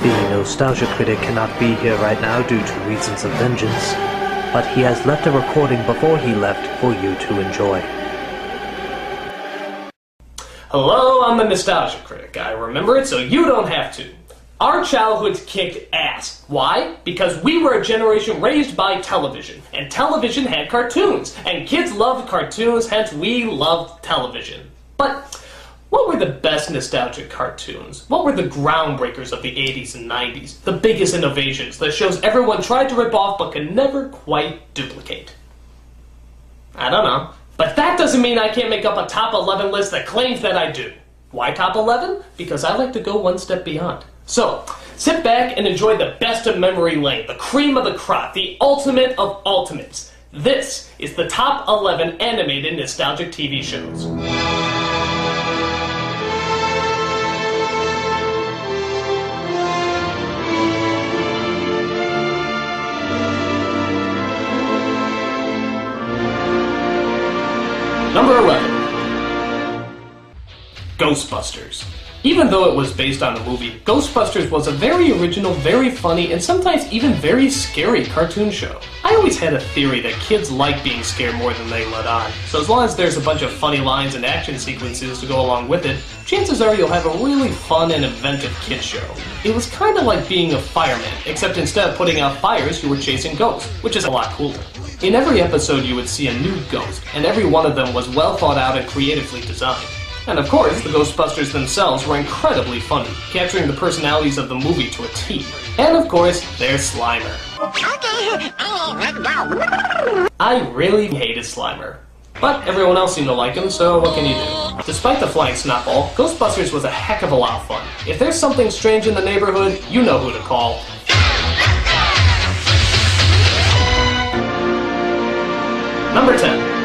The Nostalgia Critic cannot be here right now due to reasons of vengeance, but he has left a recording before he left for you to enjoy. Hello, I'm the Nostalgia Critic. I remember it so you don't have to. Our childhoods kicked ass. Why? Because we were a generation raised by television, and television had cartoons, and kids loved cartoons, hence we loved television. But what were the best nostalgic cartoons? What were the groundbreakers of the 80s and 90s? The biggest innovations that shows everyone tried to rip off but could never quite duplicate? I don't know. But that doesn't mean I can't make up a top 11 list that claims that I do. Why top 11? Because I like to go one step beyond. So, sit back and enjoy the best of memory lane, the cream of the crop, the ultimate of ultimates. This is the top 11 animated nostalgic TV shows. Number 11. Ghostbusters. Even though it was based on a movie, Ghostbusters was a very original, very funny, and sometimes even very scary cartoon show. I always had a theory that kids like being scared more than they let on, so as long as there's a bunch of funny lines and action sequences to go along with it, chances are you'll have a really fun and inventive kid show. It was kind of like being a fireman, except instead of putting out fires, you were chasing ghosts, which is a lot cooler. In every episode you would see a new ghost, and every one of them was well thought out and creatively designed. And of course, the Ghostbusters themselves were incredibly funny, capturing the personalities of the movie to a T. And of course, there's Slimer. I really hated Slimer. But everyone else seemed to like him, so what can you do? Despite the flying snotball, Ghostbusters was a heck of a lot of fun. If there's something strange in the neighborhood, you know who to call. Number 10.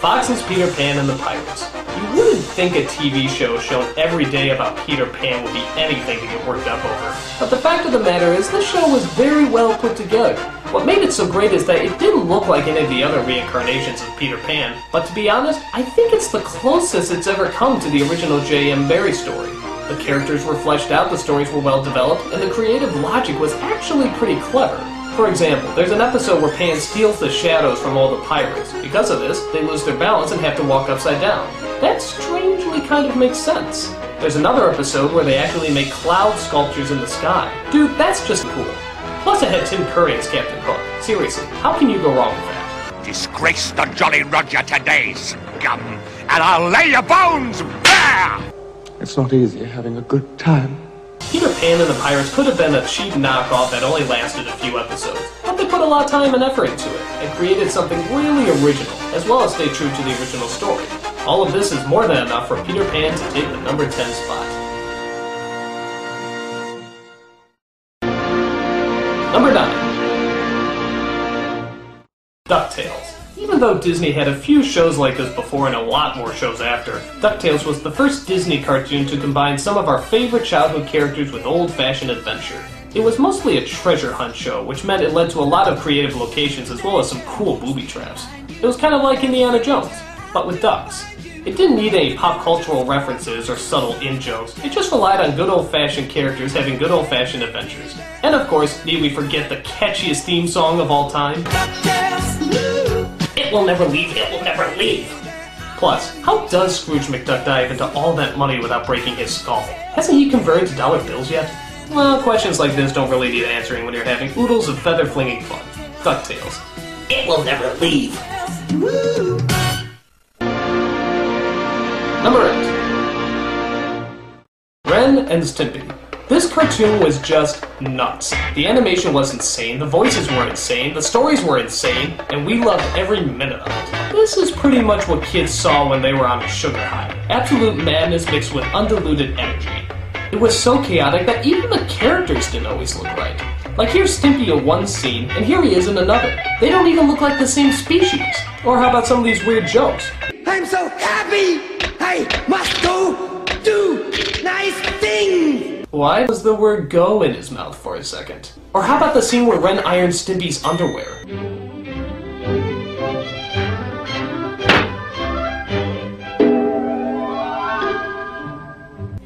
Fox's Peter Pan and the Pirates. You wouldn't think a TV show shown every day about Peter Pan would be anything to get worked up over. But the fact of the matter is, this show was very well put together. What made it so great is that it didn't look like any of the other reincarnations of Peter Pan, but to be honest, I think it's the closest it's ever come to the original J.M. Barrie story. The characters were fleshed out, the stories were well developed, and the creative logic was actually pretty clever. For example, there's an episode where Pan steals the shadows from all the pirates. Because of this, they lose their balance and have to walk upside down. That strangely kind of makes sense. There's another episode where they actually make cloud sculptures in the sky. Dude, that's just cool. Plus it had Tim Curry as Captain Hook. Seriously, how can you go wrong with that? Disgrace the Jolly Roger today, scum, and I'll lay your bones bare! It's not easy having a good time. Peter Pan and the Pirates could have been a cheap knockoff that only lasted a few episodes, but they put a lot of time and effort into it, and created something really original, as well as stay true to the original story. All of this is more than enough for Peter Pan to take the number 10 spot. Number 9. DuckTales. Even though Disney had a few shows like this before and a lot more shows after, DuckTales was the first Disney cartoon to combine some of our favorite childhood characters with old-fashioned adventure. It was mostly a treasure hunt show, which meant it led to a lot of creative locations as well as some cool booby traps. It was kind of like Indiana Jones, but with ducks. It didn't need any pop cultural references or subtle in-jokes, it just relied on good old-fashioned characters having good old-fashioned adventures. And of course, need we forget the catchiest theme song of all time? It will never leave, it will never leave. Plus, how does Scrooge McDuck dive into all that money without breaking his skull? Hasn't he converted to dollar bills yet? Well, questions like this don't really need answering when you're having oodles of feather-flinging fun. DuckTales. It will never leave. Number 8. Ren and Stimpy. This cartoon was just nuts. The animation was insane, the voices were insane, the stories were insane, and we loved every minute of it. This is pretty much what kids saw when they were on a sugar high. Absolute madness mixed with undiluted energy. It was so chaotic that even the characters didn't always look right. Like here's Stimpy in one scene, and here he is in another. They don't even look like the same species. Or how about some of these weird jokes? I'm so happy! I must go do nice things! Why was the word go in his mouth for a second? Or how about the scene where Ren irons Stimpy's underwear?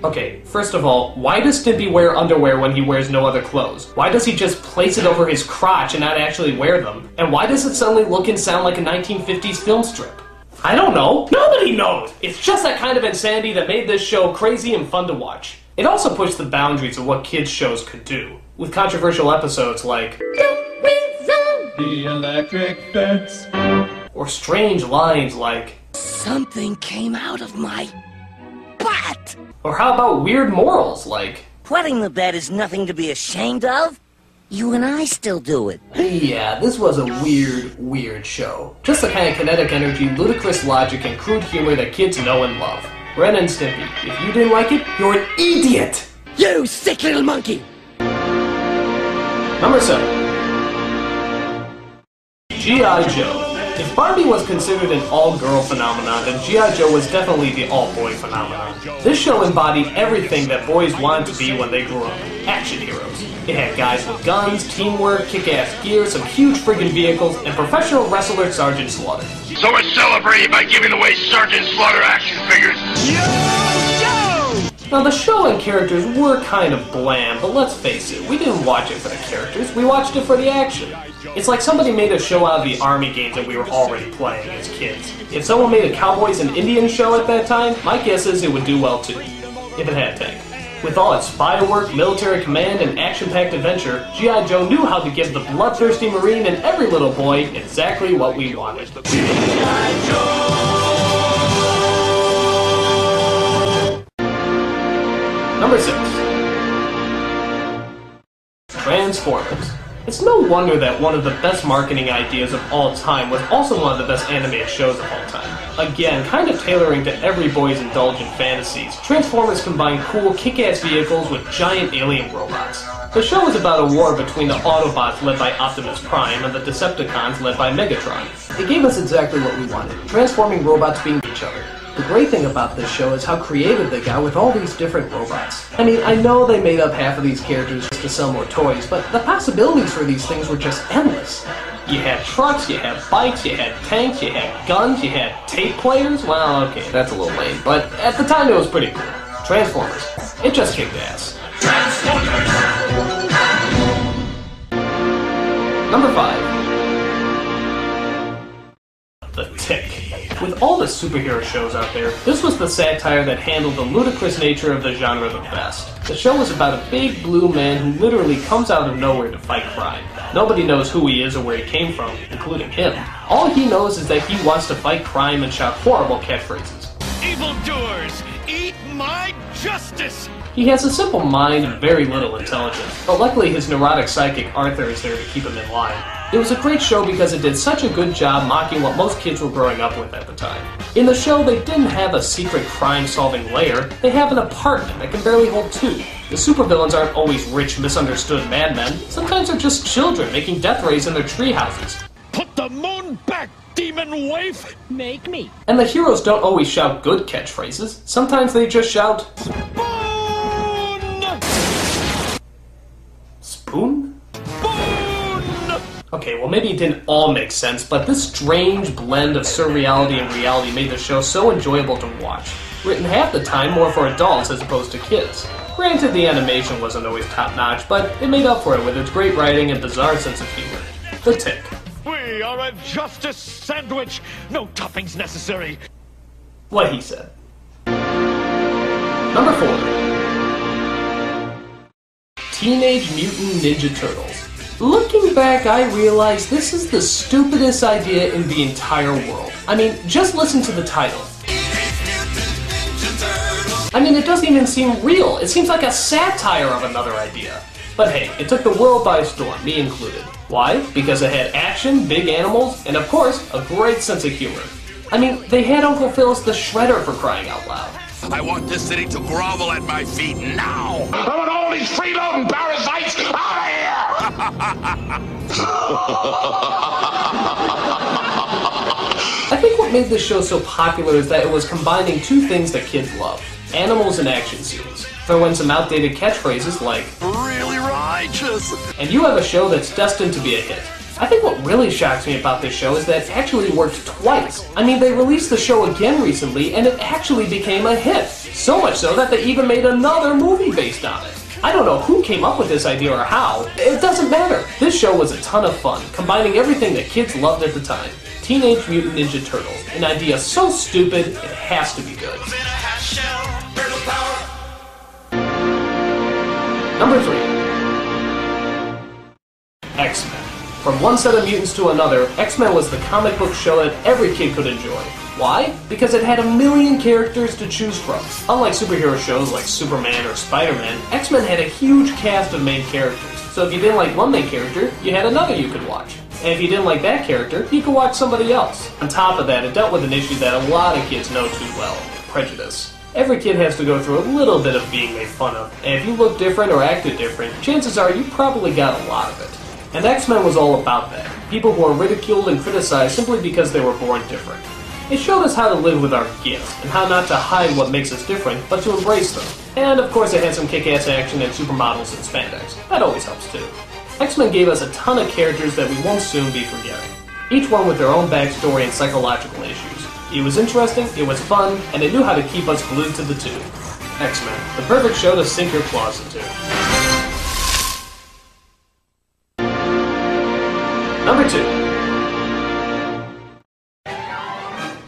Okay, first of all, why does Stimpy wear underwear when he wears no other clothes? Why does he just place it over his crotch and not actually wear them? And why does it suddenly look and sound like a 1950s film strip? I don't know. Nobody knows! It's just that kind of insanity that made this show crazy and fun to watch. It also pushed the boundaries of what kids' shows could do, with controversial episodes like The electric fence. or strange lines like Something came out of my butt! or how about weird morals like Wetting the bed is nothing to be ashamed of. You and I still do it. yeah, this was a weird show. Just the kind of kinetic energy, ludicrous logic, and crude humor that kids know and love. Ren and Stimpy, if you didn't like it, you're an idiot! You sick little monkey! Number 7. G.I. Joe. If Barbie was considered an all-girl phenomenon, then G.I. Joe was definitely the all-boy phenomenon. This show embodied everything that boys wanted to be when they grew up. Action heroes. It had guys with guns, teamwork, kick-ass gear, some huge friggin' vehicles, and professional wrestler Sergeant Slaughter. So we're celebrating by giving away Sergeant Slaughter action figures. Now the show and characters were kind of bland, but let's face it, we didn't watch it for the characters, we watched it for the action. It's like somebody made a show out of the Army games that we were already playing as kids. If someone made a Cowboys and Indians show at that time, my guess is it would do well too. If it had tank. With all its spy work, military command, and action-packed adventure, G.I. Joe knew how to give the bloodthirsty Marine and every little boy exactly what we wanted. Number 6. Transformers. It's no wonder that one of the best marketing ideas of all time was also one of the best animated shows of all time. Again, kind of tailoring to every boy's indulgent fantasies, Transformers combined cool, kick-ass vehicles with giant alien robots. The show is about a war between the Autobots led by Optimus Prime and the Decepticons led by Megatron. It gave us exactly what we wanted, transforming robots being each other. The great thing about this show is how creative they got with all these different robots. I mean, I know they made up half of these characters just to sell more toys, but the possibilities for these things were just endless. You had trucks, you had bikes, you had tanks, you had guns, you had tape players. Well, okay, that's a little lame, but at the time it was pretty cool. Transformers. It just kicked ass. Number 5. The Tick. With all the superhero shows out there, this was the satire that handled the ludicrous nature of the genre the best. The show was about a big blue man who literally comes out of nowhere to fight crime. Nobody knows who he is or where he came from, including him. All he knows is that he wants to fight crime and shout horrible catchphrases. Evildoers, eat my justice! He has a simple mind and very little intelligence, but luckily his neurotic psychic Arthur is there to keep him in line. It was a great show because it did such a good job mocking what most kids were growing up with at the time. In the show, they didn't have a secret crime-solving lair, they have an apartment that can barely hold 2. The supervillains aren't always rich, misunderstood madmen, sometimes they're just children making death rays in their tree houses. Put the moon back, demon waif! Make me. And the heroes don't always shout good catchphrases, sometimes they just shout Spoon? Okay, well maybe it didn't all make sense, but this strange blend of surreality and reality made the show so enjoyable to watch. Written half the time more for adults as opposed to kids. Granted, the animation wasn't always top-notch, but it made up for it with its great writing and bizarre sense of humor. The Tick. We are a justice sandwich! No toppings necessary! What he said. Number 4. Teenage Mutant Ninja Turtles. Looking back, I realize this is the stupidest idea in the entire world. I mean, just listen to the title. I mean, it doesn't even seem real. It seems like a satire of another idea. But hey, it took the world by storm, me included. Why? Because it had action, big animals, and of course, a great sense of humor. I mean, they had Uncle Phil's the Shredder for crying out loud. I want this city to grovel at my feet now! I want all these freeloading parasites out of here! I think what made this show so popular is that it was combining two things that kids love. Animals and action scenes. Throw in some outdated catchphrases like, Really righteous! and you have a show that's destined to be a hit. I think what really shocks me about this show is that it actually worked twice. I mean, they released the show again recently, and it actually became a hit. So much so that they even made another movie based on it. I don't know who came up with this idea or how. It doesn't matter. This show was a ton of fun, combining everything that kids loved at the time. Teenage Mutant Ninja Turtles. An idea so stupid, it has to be good. Number 3. X-Men. From one set of mutants to another, X-Men was the comic book show that every kid could enjoy. Why? Because it had a million characters to choose from. Unlike superhero shows like Superman or Spider-Man, X-Men had a huge cast of main characters. So if you didn't like one main character, you had another you could watch. And if you didn't like that character, you could watch somebody else. On top of that, it dealt with an issue that a lot of kids know too well: prejudice. Every kid has to go through a little bit of being made fun of, and if you look different or acted different, chances are you probably got a lot of it. And X-Men was all about that. People who are ridiculed and criticized simply because they were born different. It showed us how to live with our gifts, and how not to hide what makes us different, but to embrace them. And of course it had some kick-ass action and supermodels and spandex. That always helps too. X-Men gave us a ton of characters that we won't soon be forgetting. Each one with their own backstory and psychological issues. It was interesting, it was fun, and it knew how to keep us glued to the tube. X-Men, the perfect show to sink your claws into. Number 2.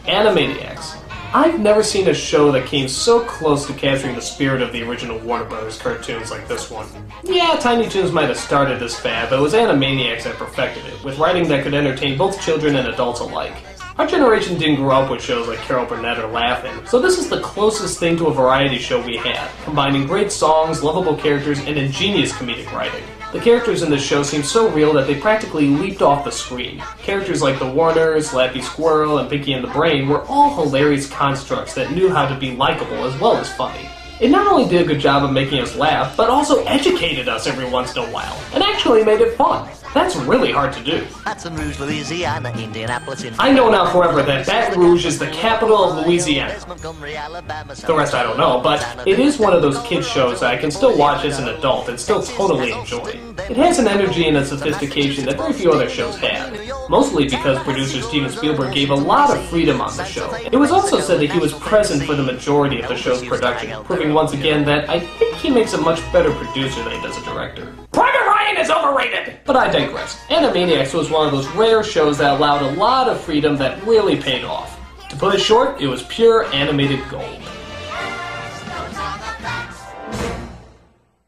Animaniacs. I've never seen a show that came so close to capturing the spirit of the original Warner Brothers cartoons like this one. Yeah, Tiny Toons might have started this fad, but it was Animaniacs that perfected it, with writing that could entertain both children and adults alike. Our generation didn't grow up with shows like Carol Burnett or Laugh-In, so this is the closest thing to a variety show we had, combining great songs, lovable characters, and ingenious comedic writing. The characters in this show seem so real that they practically leaped off the screen. Characters like the Warners, Slappy Squirrel, and Pinky and the Brain were all hilarious constructs that knew how to be likable as well as funny. It not only did a good job of making us laugh, but also educated us every once in a while, and actually made it fun. That's really hard to do. Baton Rouge, Louisiana, Indianapolis, I know now forever that Baton Rouge is the capital of Louisiana. The rest I don't know, but it is one of those kids shows that I can still watch as an adult and still totally enjoy. It has an energy and a sophistication that very few other shows have, mostly because producer Steven Spielberg gave a lot of freedom on the show. It was also said that he was present for the majority of the show's production, proving once again that I think he makes a much better producer than he does a director. Private Ryan is overrated! But I digress. Animaniacs was one of those rare shows that allowed a lot of freedom that really paid off. To put it short, it was pure animated gold.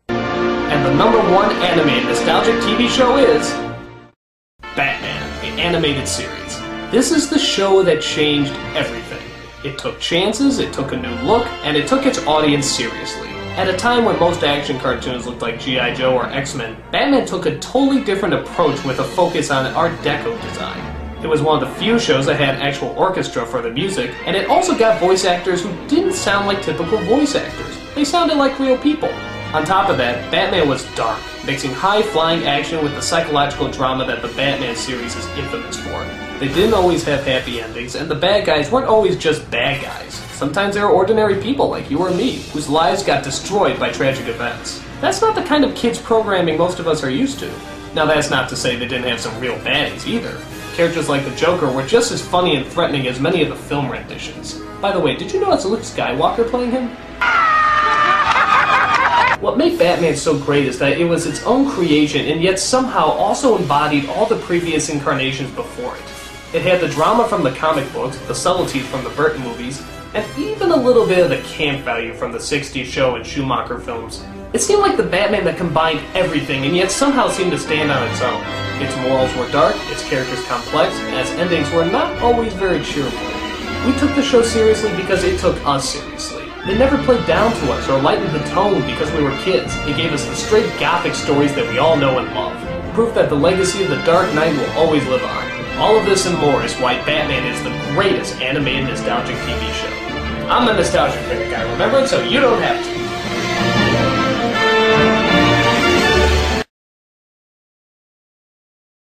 And the number 1 animated nostalgic TV show is Batman, the animated series. This is the show that changed everything. It took chances, it took a new look, and it took its audience seriously. At a time when most action cartoons looked like G.I. Joe or X-Men, Batman took a totally different approach with a focus on Art Deco design. It was one of the few shows that had actual orchestra for the music, and it also got voice actors who didn't sound like typical voice actors. They sounded like real people. On top of that, Batman was dark, mixing high-flying action with the psychological drama that the Batman series is infamous for. They didn't always have happy endings, and the bad guys weren't always just bad guys. Sometimes they were ordinary people like you or me, whose lives got destroyed by tragic events. That's not the kind of kids programming most of us are used to. Now that's not to say they didn't have some real baddies either. Characters like the Joker were just as funny and threatening as many of the film renditions. By the way, did you know it's Luke Skywalker playing him? What made Batman so great is that it was its own creation and yet somehow also embodied all the previous incarnations before it. It had the drama from the comic books, the subtleties from the Burton movies, and even a little bit of the camp value from the 60s show and Schumacher films. It seemed like the Batman that combined everything and yet somehow seemed to stand on its own. Its morals were dark, its characters complex, and its endings were not always very cheerful. We took the show seriously because it took us seriously. It never played down to us or lightened the tone because we were kids. It gave us the straight gothic stories that we all know and love. Proof that the legacy of the Dark Knight will always live on. All of this and more is why Batman is the greatest animated nostalgic TV show. I'm the Nostalgia Critic, I remember it so you don't have to.